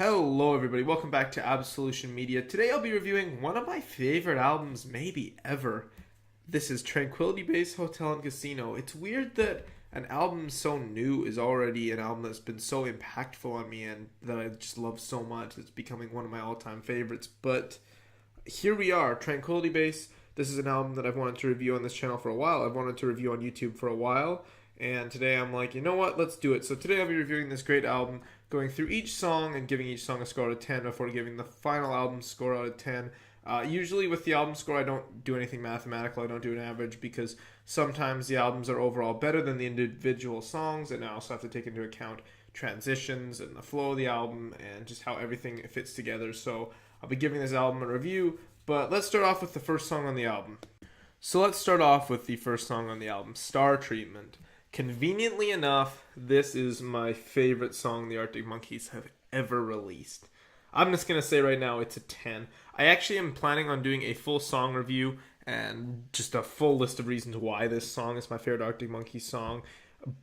Hello everybody, welcome back to Absolution Media. Today I'll be reviewing one of my favorite albums maybe ever. This is Tranquility Base Hotel and Casino. It's weird that an album so new is already an album that's been so impactful on me and that I just love so much. It's becoming one of my all-time favorites. But here we are, Tranquility Base. This is an album that I've wanted to review on this channel for a while. I've wanted to review on YouTube for a while. And today I'm like, you know what, let's do it. So today I'll be reviewing this great album, going through each song and giving each song a score out of 10 before giving the final album score out of 10. Usually with the album score, I don't do anything mathematical. I don't do an average because sometimes the albums are overall better than the individual songs, and I also have to take into account transitions and the flow of the album and just how everything fits together. So I'll be giving this album a review, but let's start off with the first song on the album. So let's start off with the first song on the album, Star Treatment. Conveniently enough, this is my favorite song the Arctic Monkeys have ever released. I'm just going to say right now it's a 10. I actually am planning on doing a full song review and just a full list of reasons why this song is my favorite Arctic Monkeys song.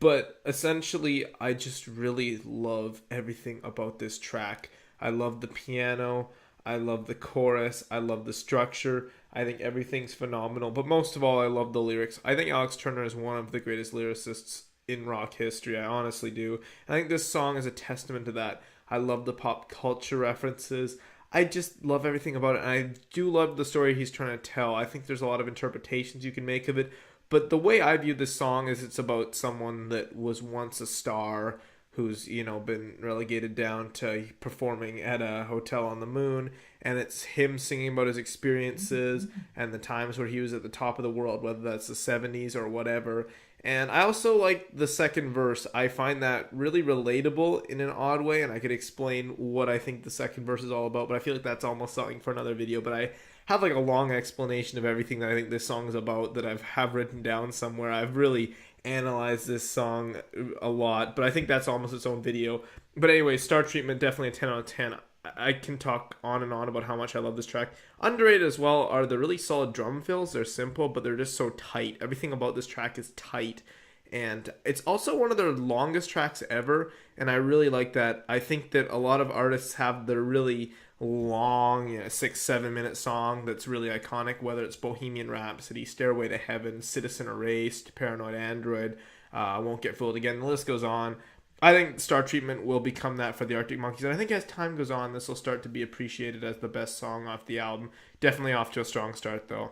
But essentially, I just really love everything about this track. I love the piano. I love the chorus. I love the structure. I think everything's phenomenal. But most of all, I love the lyrics. I think Alex Turner is one of the greatest lyricists in rock history. I honestly do. I think this song is a testament to that. I love the pop culture references. I just love everything about it. And I do love the story he's trying to tell. I think there's a lot of interpretations you can make of it. But the way I view this song is it's about someone that was once a star who's, been relegated down to performing at a hotel on the moon, and it's him singing about his experiences and the times where he was at the top of the world, whether that's the 70s or whatever. And I also like the second verse. I find that really relatable in an odd way, and I could explain what I think the second verse is all about, but I feel like that's almost something for another video. But I have like a long explanation of everything that I think this song is about that have written down somewhere. I've really analyzed this song a lot, but I think that's almost its own video. But anyway, Star Treatment, definitely a 10 out of 10. I can talk on and on about how much I love this track. Underrated as well are the really solid drum fills. They're simple, but they're just so tight. Everything about this track is tight. And it's also one of their longest tracks ever, and I really like that. I think that a lot of artists have their really long, 6-7 minute song that's really iconic, whether it's Bohemian Rhapsody, Stairway to Heaven, Citizen Erased, Paranoid Android, Won't Get Fooled Again, the list goes on. I think Star Treatment will become that for the Arctic Monkeys, and I think as time goes on, this will start to be appreciated as the best song off the album. Definitely off to a strong start, though.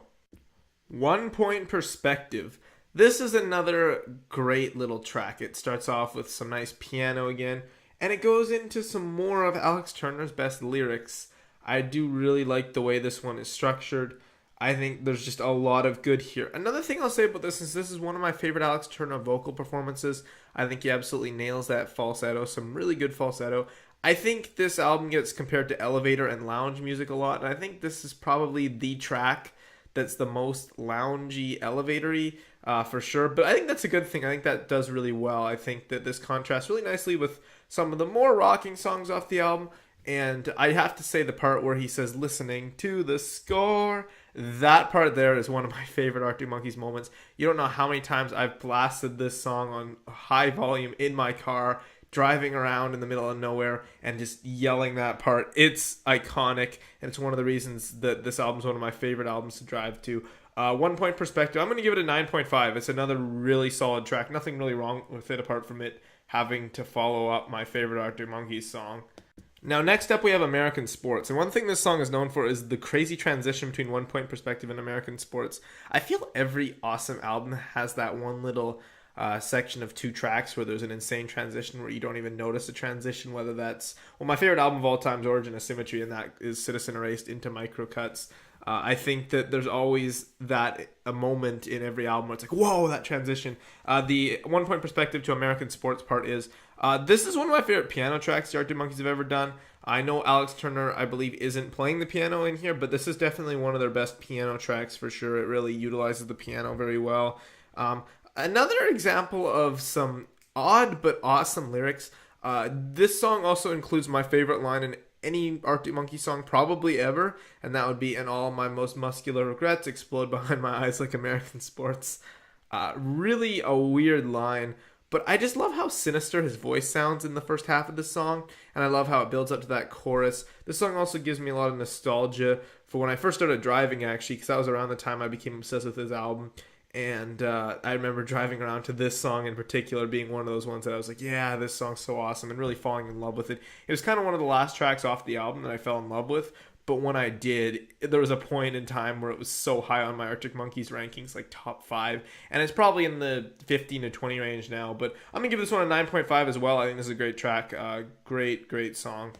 1 Point Perspective. This is another great little track. It starts off with some nice piano again, and it goes into some more of Alex Turner's best lyrics. I do really like the way this one is structured. I think there's just a lot of good here. Another thing I'll say about this is one of my favorite Alex Turner vocal performances. I think he absolutely nails that falsetto, some really good falsetto. I think this album gets compared to elevator and lounge music a lot, and I think this is probably the track that's the most loungy, elevatory, for sure. But I think that's a good thing. I think that does really well. I think that this contrasts really nicely with some of the more rocking songs off the album. And I have to say the part where he says, listening to the score, that part there is one of my favorite Arctic Monkeys moments. You don't know how many times I've blasted this song on high volume in my car, driving around in the middle of nowhere and just yelling that part. It's iconic, and it's one of the reasons that this album is one of my favorite albums to drive to. 1 Point Perspective, I'm going to give it a 9.5. It's another really solid track. Nothing really wrong with it apart from it having to follow up my favorite Arctic Monkeys song. Now, next up we have American Sports. And one thing this song is known for is the crazy transition between 1 Point Perspective and American Sports. I feel every awesome album has that one little section of 2 tracks where there's an insane transition where you don't even notice a transition, whether that's, my favorite album of all time is Origin of Symmetry, and that is Citizen Erased into Microcuts. I think that there's always a moment in every album where it's like, whoa, that transition. The 1 Point Perspective to American Sports part is, this is one of my favorite piano tracks the Arctic Monkeys have ever done. I know Alex Turner, I believe, isn't playing the piano in here, but this is definitely one of their best piano tracks for sure. It really utilizes the piano very well. Another example of some odd but awesome lyrics. This song also includes my favorite line in any Arctic Monkey song probably ever, and that would be, "And all my most muscular regrets explode behind my eyes like American Sports." Really a weird line, But I just love how sinister his voice sounds in the first half of the song, and I love how it builds up to that chorus. This song also gives me a lot of nostalgia for when I first started driving, actually, because that was around the time I became obsessed with his album. And I remember driving around to this song in particular being one of those ones that I was like, yeah, this song's so awesome, and really falling in love with it. It was kind of one of the last tracks off the album that I fell in love with. But when I did, there was a point in time where it was so high on my Arctic Monkeys rankings, like top 5. And it's probably in the 15 to 20 range now. But I'm going to give this one a 9.5 as well. I think this is a great track. Great song.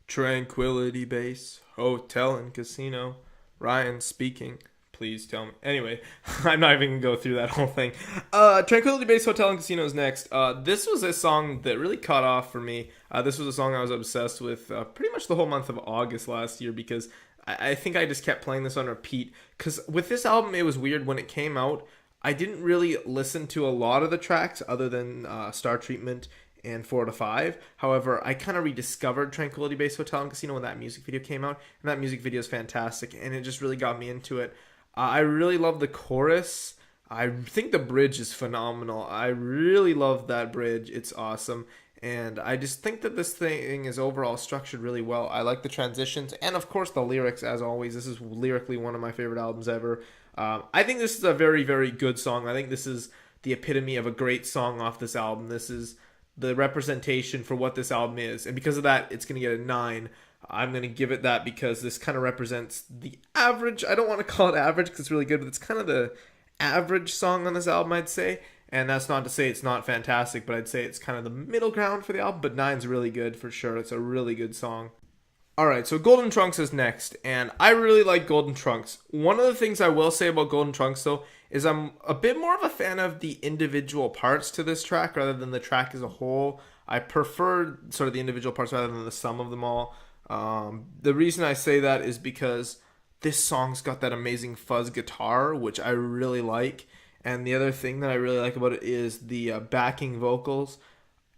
Tranquility Base, Hotel and Casino. Ryan speaking. Please tell me. Anyway, I'm not even going to go through that whole thing. Tranquility Base Hotel and Casino is next. This was a song that really caught off for me. This was a song I was obsessed with pretty much the whole month of August last year because I think I just kept playing this on repeat. Because with this album, it was weird. When it came out, I didn't really listen to a lot of the tracks other than Star Treatment and 4 to 5. However, I kind of rediscovered Tranquility Base Hotel and Casino when that music video came out. And that music video is fantastic. And it just really got me into it. I really love the chorus. I think the bridge is phenomenal. I really love that bridge. It's awesome. And I just think that this thing is overall structured really well. I like the transitions. And, of course, the lyrics, as always. This is lyrically one of my favorite albums ever. I think this is a very, very good song. I think this is the epitome of a great song off this album. This is the representation for what this album is. And because of that, it's going to get a 9. I'm going to give it that because this kind of represents the average. I don't want to call it average because it's really good, but it's kind of the average song on this album, I'd say. And that's not to say it's not fantastic, but I'd say it's kind of the middle ground for the album. But 9's really good for sure. It's a really good song. Alright, so Golden Trunks is next, and I really like Golden Trunks. One of the things I will say about Golden Trunks, though, is I'm a bit more of a fan of the individual parts to this track rather than the track as a whole. I prefer sort of the individual parts rather than the sum of them all. The reason I say that is because this song's got that amazing fuzz guitar, which I really like. And the other thing that I really like about it is the backing vocals.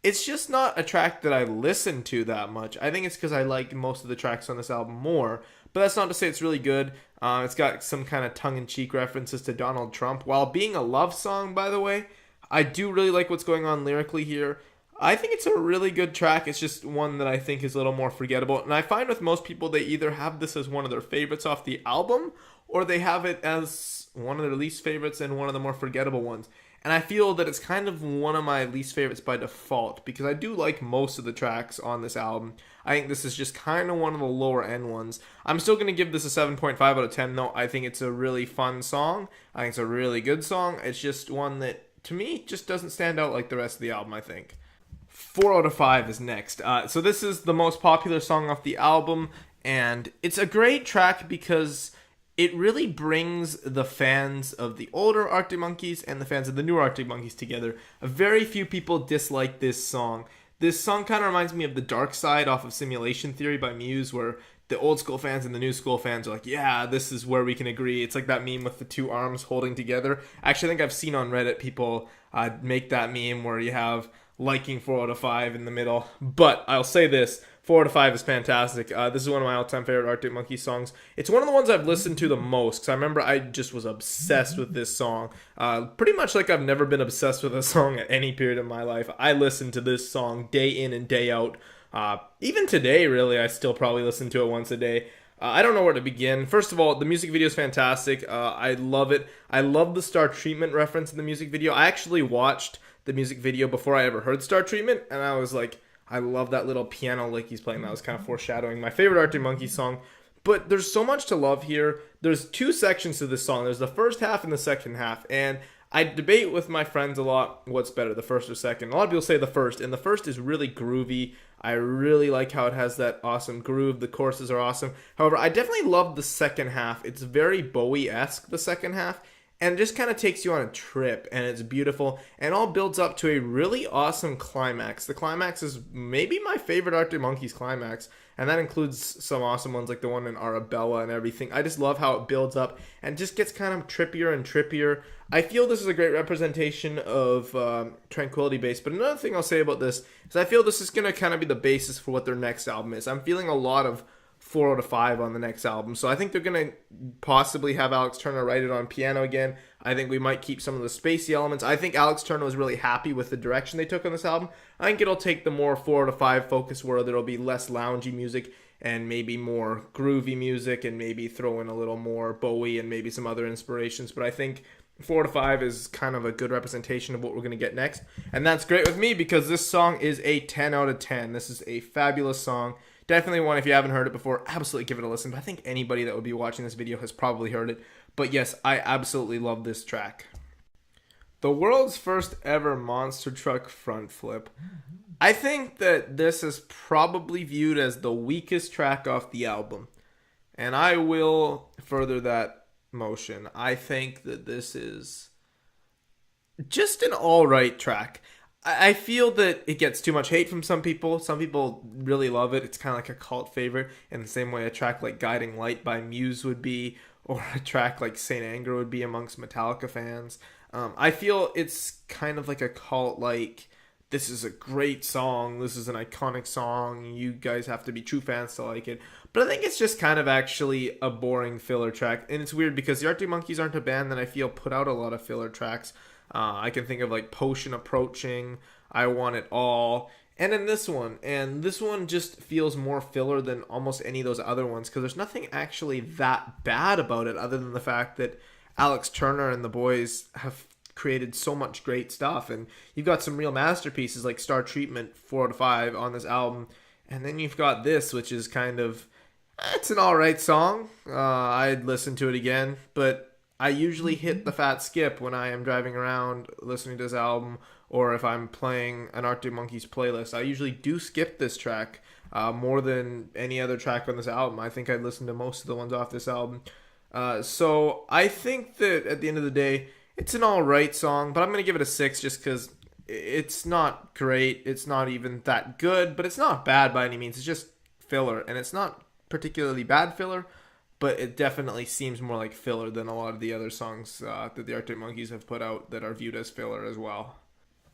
It's just not a track that I listen to that much. I think it's because I like most of the tracks on this album more. But that's not to say it's really good. It's got some kind of tongue-in-cheek references to Donald Trump. While being a love song, by the way, I do really like what's going on lyrically here. I think it's a really good track. It's just one that I think is a little more forgettable. And I find with most people, they either have this as one of their favorites off the album, or they have it as one of their least favorites and one of the more forgettable ones. And I feel that it's kind of one of my least favorites by default, because I do like most of the tracks on this album. I think this is just kind of one of the lower end ones. I'm still going to give this a 7.5 out of 10, though. I think it's a really fun song. I think it's a really good song. It's just one that, to me, just doesn't stand out like the rest of the album, I think. 4 out of 5 is next. So this is the most popular song off the album, and it's a great track because it really brings the fans of the older Arctic Monkeys and the fans of the newer Arctic Monkeys together. Very few people dislike this song. This song kind of reminds me of The Dark Side off of Simulation Theory by Muse, where the old school fans and the new school fans are like, yeah, this is where we can agree. It's like that meme with the two arms holding together. Actually, I think I've seen on Reddit people make that meme where you have liking 4 out of 5 in the middle. But I'll say this, 4 out of 5 is fantastic. This is one of my all-time favorite Arctic Monkeys songs. It's one of the ones I've listened to the most, because I remember I just was obsessed with this song. Pretty much like I've never been obsessed with a song at any period of my life. I listen to this song day in and day out. Even today, really, I still probably listen to it once a day. I don't know where to begin. First of all, the music video is fantastic. I love it. I love the Star Treatment reference in the music video. I actually watched the music video before I ever heard Star Treatment, and I was like, I love that little piano lick he's playing. That was kind of foreshadowing my favorite Arctic Monkeys song. But there's so much to love here. There's 2 sections to this song. There's the first half and the second half, and I debate with my friends a lot what's better, the first or second. A lot of people say the first, and the first is really groovy. I really like how it has that awesome groove. The choruses are awesome. However, I definitely love the second half. It's very Bowie-esque, the second half, and it just kind of takes you on a trip, and it's beautiful, and all builds up to a really awesome climax. The climax is maybe my favorite Arctic Monkeys climax, and that includes some awesome ones like the one in Arabella and everything. I just love how it builds up and just gets kind of trippier and trippier. I feel this is a great representation of Tranquility Base, but another thing I'll say about this is I feel this is going to kind of be the basis for what their next album is. I'm feeling a lot of 4 out of 5 on the next album. So I think they're going to possibly have Alex Turner write it on piano again. I think we might keep some of the spacey elements. I think Alex Turner was really happy with the direction they took on this album. I think it'll take the more 4 out of 5 focus where there'll be less loungy music and maybe more groovy music and maybe throw in a little more Bowie and maybe some other inspirations. But I think 4 to 5 is kind of a good representation of what we're going to get next. And that's great with me because this song is a 10 out of 10. This is a fabulous song. Definitely one, if you haven't heard it before, absolutely give it a listen. But I think anybody that would be watching this video has probably heard it. But yes, I absolutely love this track. The world's first ever monster truck front flip. I think that this is probably viewed as the weakest track off the album. And I will further that motion. I think that this is just an alright track. I feel that it gets too much hate from some people. Some people really love it. It's kind of like a cult favorite in the same way a track like Guiding Light by Muse would be, or a track like Saint Anger would be amongst Metallica fans. I feel it's kind of like a cult, like, this is a great song, this is an iconic song, you guys have to be true fans to like it. But I think it's just kind of actually a boring filler track. And it's weird because the Arctic Monkeys aren't a band that I feel put out a lot of filler tracks. I can think of like Potion Approaching, I Want It All, and then this one. And this one just feels more filler than almost any of those other ones because there's nothing actually that bad about it other than the fact that Alex Turner and the boys have created so much great stuff. And you've got some real masterpieces like Star Treatment 4 out of 5 on this album. And then you've got this, which is kind of, it's an alright song. I'd listen to it again, but I usually hit the fat skip when I am driving around listening to this album, or if I'm playing an Arctic Monkeys playlist. I usually do skip this track more than any other track on this album. I think I'd listen to most of the ones off this album. So I think that at the end of the day, it's an alright song, but I'm going to give it a 6 just because it's not great. It's not even that good, but it's not bad by any means. It's just filler, and it's not particularly bad filler, but it definitely seems more like filler than a lot of the other songs that the Arctic Monkeys have put out that are viewed as filler as well.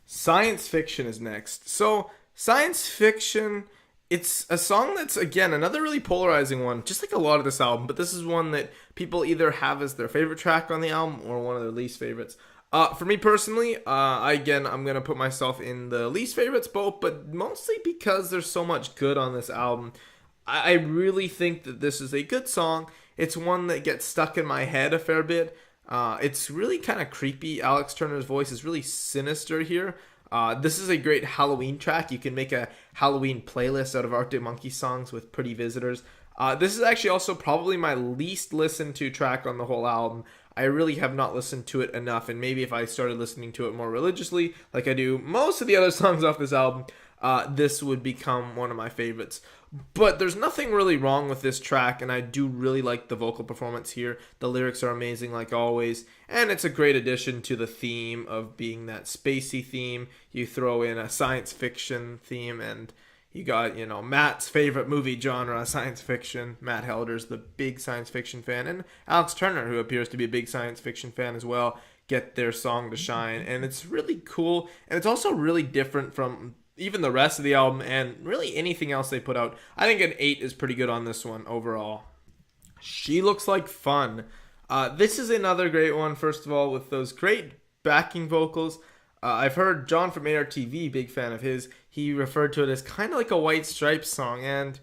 Science Fiction is next. So, Science Fiction, it's a song that's, again, another really polarizing one, just like a lot of this album, but this is one that people either have as their favorite track on the album or one of their least favorites. For me personally, I'm going to put myself in the least favorites boat, but mostly because there's so much good on this album. I really think that this is a good song. It's one that gets stuck in my head a fair bit. It's really kind of creepy. Alex Turner's voice is really sinister here. This is a great Halloween track. You can make a Halloween playlist out of Arctic Monkeys songs with Pretty Visitors. This is actually also probably my least listened to track on the whole album. I really have not listened to it enough, and maybe if I started listening to it more religiously, like I do most of the other songs off this album, this would become one of my favorites. But there's nothing really wrong with this track, and I do really like the vocal performance here. The lyrics are amazing like always, and it's a great addition to the theme of being that spacey theme. You throw in a science fiction theme, and you got, Matt's favorite movie genre, science fiction. Matt Helder's the big science fiction fan, and Alex Turner, who appears to be a big science fiction fan as well, get their song to shine. And it's really cool, and it's also really different from even the rest of the album and really anything else they put out. I think an 8 is pretty good on this one overall. She Looks Like Fun. This is another great one, first of all, with those great backing vocals. I've heard John from ARTV, big fan of his, he referred to it as kind of like a White Stripes song, and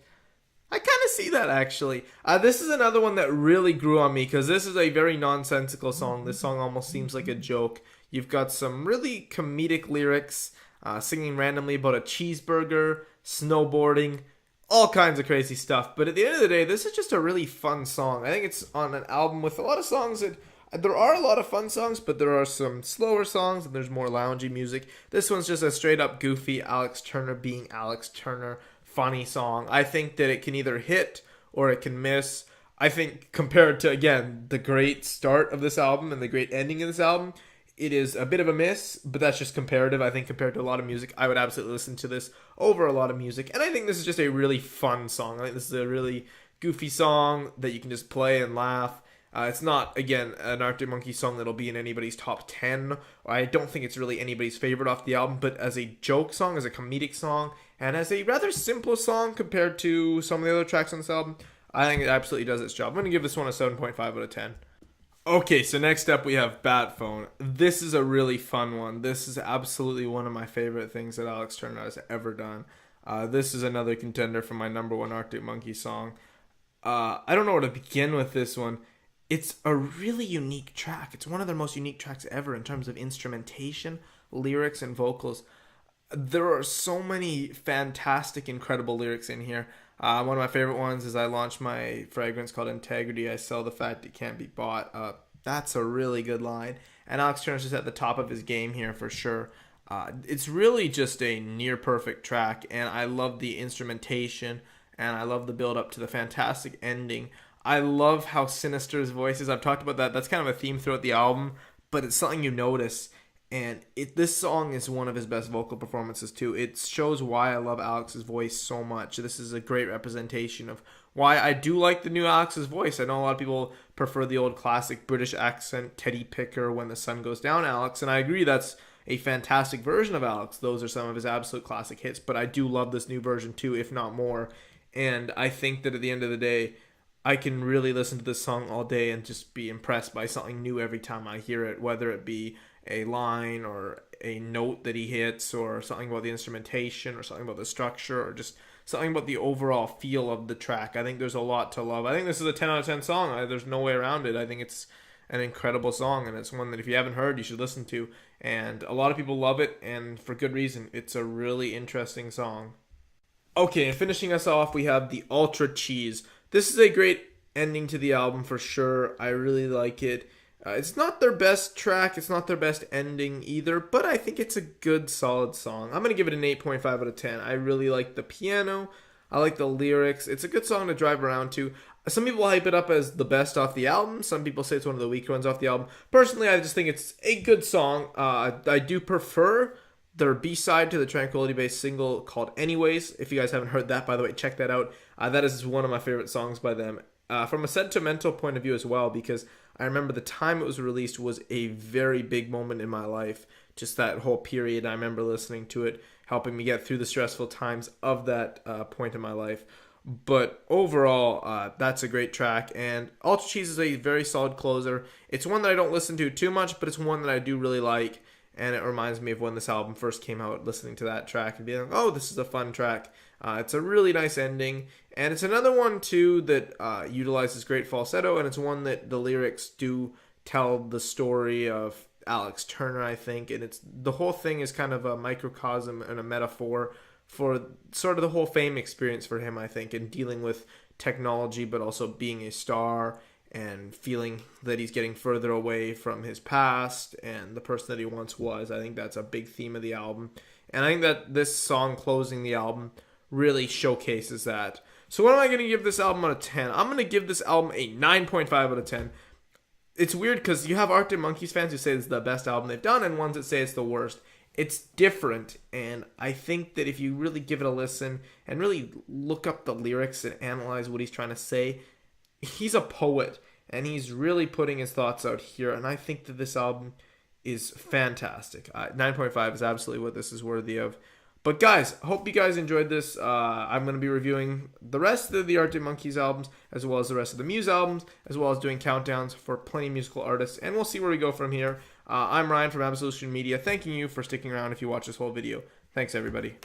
I kind of see that actually. This is another one that really grew on me because this is a very nonsensical song. This song almost seems like a joke. You've got some really comedic lyrics, singing randomly about a cheeseburger, snowboarding, all kinds of crazy stuff. But at the end of the day, this is just a really fun song. I think it's on an album with a lot of songs that, there are a lot of fun songs, but there are some slower songs and there's more loungy music. This one's just a straight up goofy Alex Turner being Alex Turner funny song. I think that it can either hit or it can miss. I think compared to, again, the great start of this album and the great ending of this album, it is a bit of a miss, but that's just comparative. I think compared to a lot of music, I would absolutely listen to this over a lot of music. And I think this is just a really fun song. I think this is a really goofy song that you can just play and laugh. It's not, again, an Arctic Monkeys song that'll be in anybody's top 10. I don't think it's really anybody's favorite off the album, but as a joke song, as a comedic song, and as a rather simple song compared to some of the other tracks on this album, I think it absolutely does its job. I'm going to give this one a 7.5 out of 10. Okay, so next up we have Bat Phone. This is a really fun one. This is absolutely one of my favorite things that Alex Turner has ever done. This is another contender for my number one Arctic Monkey song. I don't know where to begin with this one. It's a really unique track. It's one of their most unique tracks ever in terms of instrumentation, lyrics, and vocals. There are so many fantastic, incredible lyrics in here. One of my favorite ones is I launched my fragrance called Integrity. I sell the fact it can't be bought. That's a really good line. And Alex Turner's just at the top of his game here for sure. It's really just a near perfect track, and I love the instrumentation, and I love the build up to the fantastic ending. I love how Sinister's voice is. I've talked about that. That's kind of a theme throughout the album, but it's something you notice. And this song is one of his best vocal performances too. It shows why I love Alex's voice so much. This is a great representation of why I do like the new Alex's voice. I know a lot of people prefer the old classic British accent, Teddy Picker, When the Sun Goes Down Alex, and I agree that's a fantastic version of Alex. Those are some of his absolute classic hits, but I do love this new version too, if not more. And I think that at the end of the day, I can really listen to this song all day and just be impressed by something new every time I hear it, whether it be a line or a note that he hits or something about the instrumentation or something about the structure or just something about the overall feel of the track. I think there's a lot to love. I think this is a 10 out of 10 song. There's no way around it. I think it's an incredible song, and it's one that if you haven't heard, you should listen to. And a lot of people love it, and for good reason. It's a really interesting song. Okay, and finishing us off, we have the Ultra Cheese. This is a great ending to the album for sure. I really like it. It's not their best track. It's not their best ending either, but I think it's a good, solid song. I'm going to give it an 8.5 out of 10. I really like the piano. I like the lyrics. It's a good song to drive around to. Some people hype it up as the best off the album. Some people say it's one of the weaker ones off the album. Personally, I just think it's a good song. I do prefer their B-side to the Tranquility-based single called Anyways. If you guys haven't heard that, by the way, check that out. That is one of my favorite songs by them. From a sentimental point of view as well, because I remember the time it was released was a very big moment in my life. Just that whole period, I remember listening to it, helping me get through the stressful times of that point in my life. But overall, that's a great track, and Ultra Cheese is a very solid closer. It's one that I don't listen to too much, but it's one that I do really like, and it reminds me of when this album first came out, listening to that track and being like, oh, this is a fun track. It's a really nice ending, and it's another one, too, that utilizes great falsetto, and it's one that the lyrics do tell the story of Alex Turner, I think, and the whole thing is kind of a microcosm and a metaphor for sort of the whole fame experience for him, I think, and dealing with technology, but also being a star and feeling that he's getting further away from his past and the person that he once was. I think that's a big theme of the album. And I think that this song closing the album really showcases that. So what am I going to give this album out of 10? I'm going to give this album a 9.5 out of 10. It's weird because you have Arctic Monkeys fans who say it's the best album they've done and ones that say it's the worst. It's different, and I think that if you really give it a listen and really look up the lyrics and analyze what he's trying to say, he's a poet, and he's really putting his thoughts out here, and I think that this album is fantastic. 9.5 is absolutely what this is worthy of. But guys, hope you guys enjoyed this. I'm going to be reviewing the rest of the Arctic Monkeys albums, as well as the rest of the Muse albums, as well as doing countdowns for plenty of musical artists, and we'll see where we go from here. I'm Ryan from Absolution Media, thanking you for sticking around if you watch this whole video. Thanks, everybody.